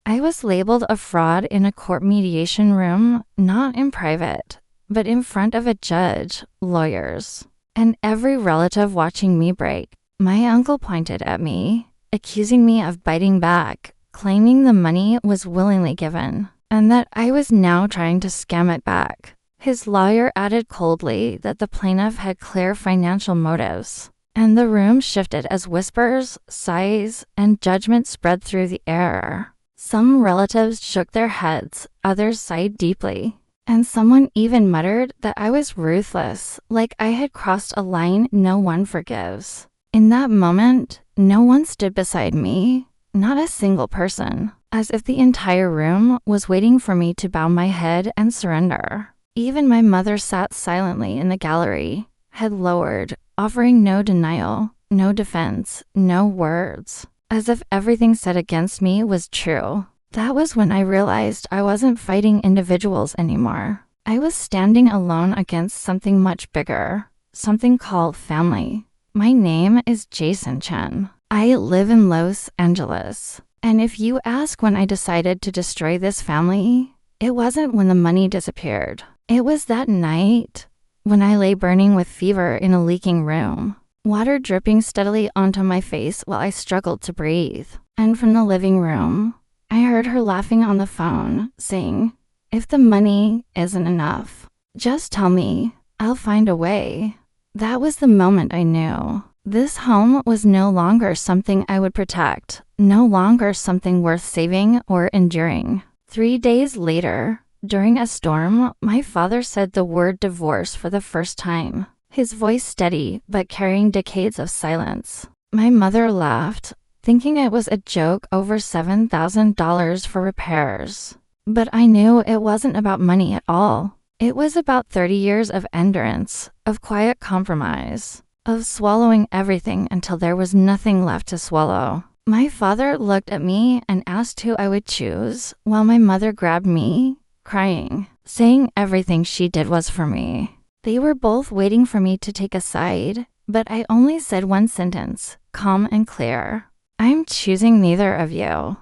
I was labeled a fraud in a court mediation room, not in private, but in front of a judge, lawyers, and every relative watching me break. My uncle pointed at me, accusing me of biting back, claiming the money was willingly given, and that I was now trying to scam it back. His lawyer added coldly that the plaintiff had clear financial motives, and the room shifted as whispers, sighs, and judgment spread through the air. Some relatives shook their heads, others sighed deeply, and someone even muttered that I was ruthless, like I had crossed a line no one forgives. In that moment, no one stood beside me, not a single person, as if the entire room was waiting for me to bow my head and surrender. Even my mother sat silently in the gallery, head lowered, offering no denial, no defense, no words, as if everything said against me was true. That was when I realized I wasn't fighting individuals anymore. I was standing alone against something much bigger, something called family. My name is Jason Chen. I live in Los Angeles. And if you ask when I decided to destroy this family, it wasn't when the money disappeared. It was that night when I lay burning with fever in a leaking room, water dripping steadily onto my face while I struggled to breathe. And from the living room, I heard her laughing on the phone, saying, "If the money isn't enough, just tell me, I'll find a way." That was the moment I knew. This home was no longer something I would protect, no longer something worth saving or enduring. 3 days later, during a storm, my father said the word divorce for the first time, his voice steady but carrying decades of silence. My mother laughed, thinking it was a joke over $7,000 for repairs. But I knew it wasn't about money at all. It was about 30 years of endurance, of quiet compromise, of swallowing everything until there was nothing left to swallow. My father looked at me and asked who I would choose, while my mother grabbed me, crying, saying everything she did was for me. They were both waiting for me to take a side, but I only said one sentence, calm and clear. "I'm choosing neither of you."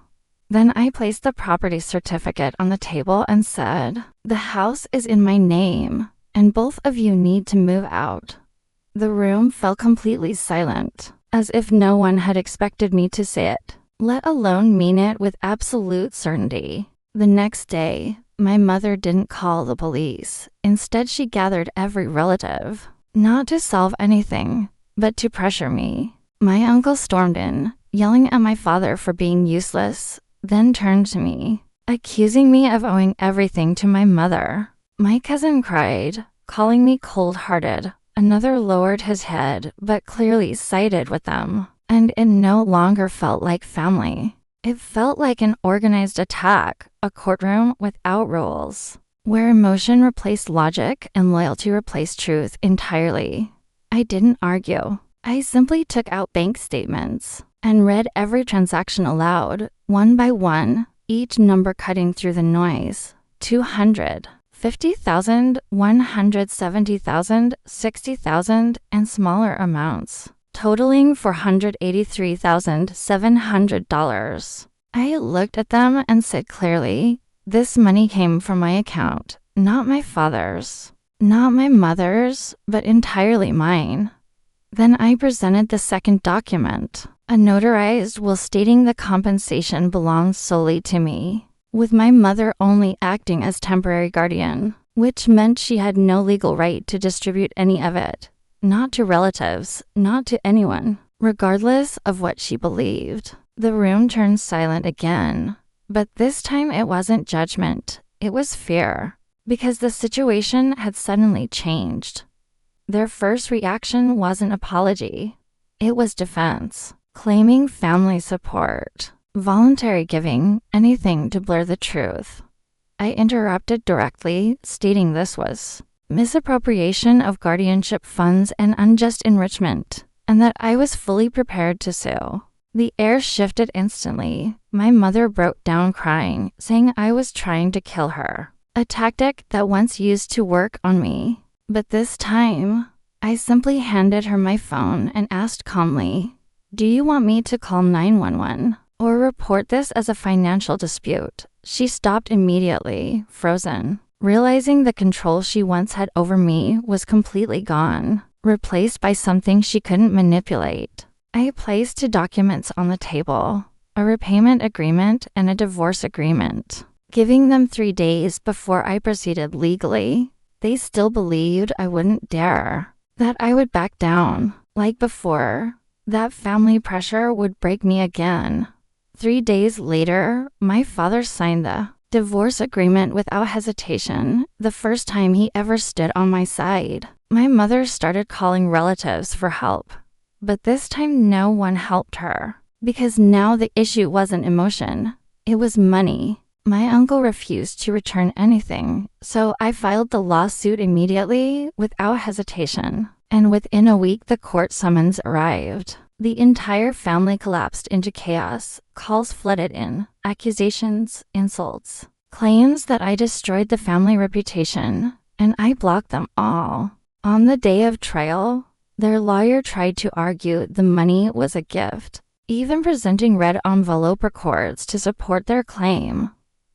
Then I placed the property certificate on the table and said, "The house is in my name, and both of you need to move out." The room fell completely silent, as if no one had expected me to say it, let alone mean it with absolute certainty. The next day, my mother didn't call the police. Instead, she gathered every relative, not to solve anything, but to pressure me. My uncle stormed in, yelling at my father for being useless, then turned to me, accusing me of owing everything to my mother. My cousin cried, calling me cold-hearted. Another lowered his head, but clearly sided with them, and it no longer felt like family. It felt like an organized attack, a courtroom without rules, where emotion replaced logic and loyalty replaced truth entirely. I didn't argue. I simply took out bank statements and read every transaction aloud, one by one, each number cutting through the noise. 200, 50,000, 170,000, 60,000, and smaller amounts, totaling $483,700. I looked at them and said clearly, this money came from my account, not my father's, not my mother's, but entirely mine. Then I presented the second document, a notarized will stating the compensation belongs solely to me, with my mother only acting as temporary guardian, which meant she had no legal right to distribute any of it, not to relatives, not to anyone, regardless of what she believed. The room turned silent again, but this time it wasn't judgment, it was fear, because the situation had suddenly changed. Their first reaction wasn't apology, it was defense, claiming family support, voluntary giving, anything to blur the truth. I interrupted directly, stating this was misappropriation of guardianship funds and unjust enrichment, and that I was fully prepared to sue. The air shifted instantly. My mother broke down crying, saying I was trying to kill her, a tactic that once used to work on me. But this time, I simply handed her my phone and asked calmly, "Do you want me to call 911? or report this as a financial dispute. She stopped immediately, frozen, realizing the control she once had over me was completely gone, replaced by something she couldn't manipulate. I placed 2 documents on the table, a repayment agreement and a divorce agreement, giving them 3 days before I proceeded legally. They still believed I wouldn't dare, that I would back down, like before, that family pressure would break me again. 3 days later, my father signed the divorce agreement without hesitation, the first time he ever stood on my side. My mother started calling relatives for help, but this time no one helped her, because now the issue wasn't emotion, it was money. My uncle refused to return anything, so I filed the lawsuit immediately, without hesitation, and within a week the court summons arrived. The entire family collapsed into chaos, calls flooded in, accusations, insults, claims that I destroyed the family reputation, and I blocked them all. On the day of trial, their lawyer tried to argue the money was a gift, even presenting red envelope records to support their claim.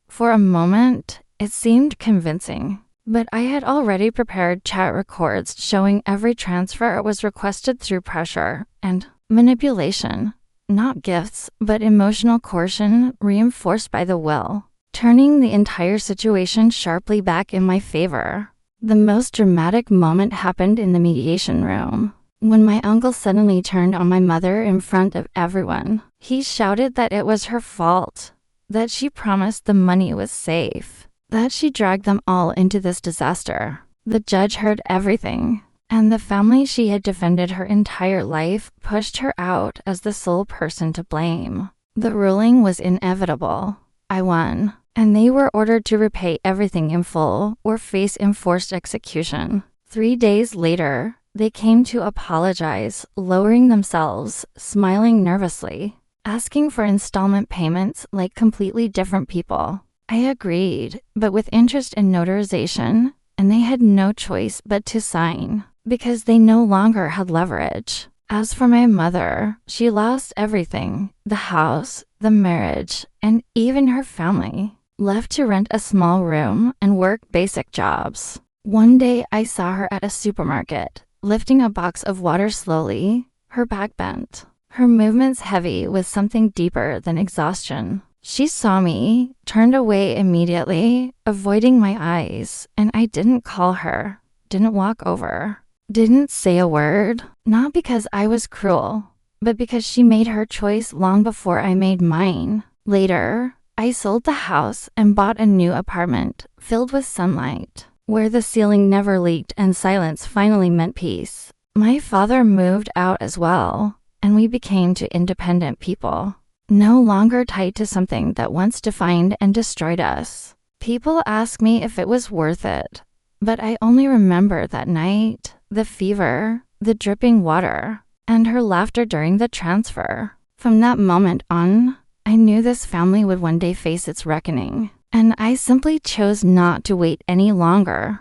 For a moment, it seemed convincing, but I had already prepared chat records showing every transfer was requested through pressure and manipulation, not gifts, but emotional coercion reinforced by the will, turning the entire situation sharply back in my favor. The most dramatic moment happened in the mediation room, when my uncle suddenly turned on my mother in front of everyone. He shouted that it was her fault, that she promised the money was safe, that she dragged them all into this disaster. The judge heard everything, and the family she had defended her entire life pushed her out as the sole person to blame. The ruling was inevitable. I won, and they were ordered to repay everything in full or face enforced execution. 3 days later, they came to apologize, lowering themselves, smiling nervously, asking for installment payments like completely different people. I agreed, but with interest and notarization, and they had no choice but to sign, because they no longer had leverage. As for my mother, she lost everything, the house, the marriage, and even her family, left to rent a small room and work basic jobs. One day I saw her at a supermarket, lifting a box of water slowly, her back bent, her movements heavy with something deeper than exhaustion. She saw me, turned away immediately, avoiding my eyes, and I didn't call her, didn't walk over, didn't say a word, not because I was cruel, but because she made her choice long before I made mine. Later, I sold the house and bought a new apartment filled with sunlight, where the ceiling never leaked and silence finally meant peace. My father moved out as well, and we became 2 independent people, no longer tied to something that once defined and destroyed us. People ask me if it was worth it, but I only remember that night, the fever, the dripping water, and her laughter during the transfer. From that moment on, I knew this family would one day face its reckoning, and I simply chose not to wait any longer.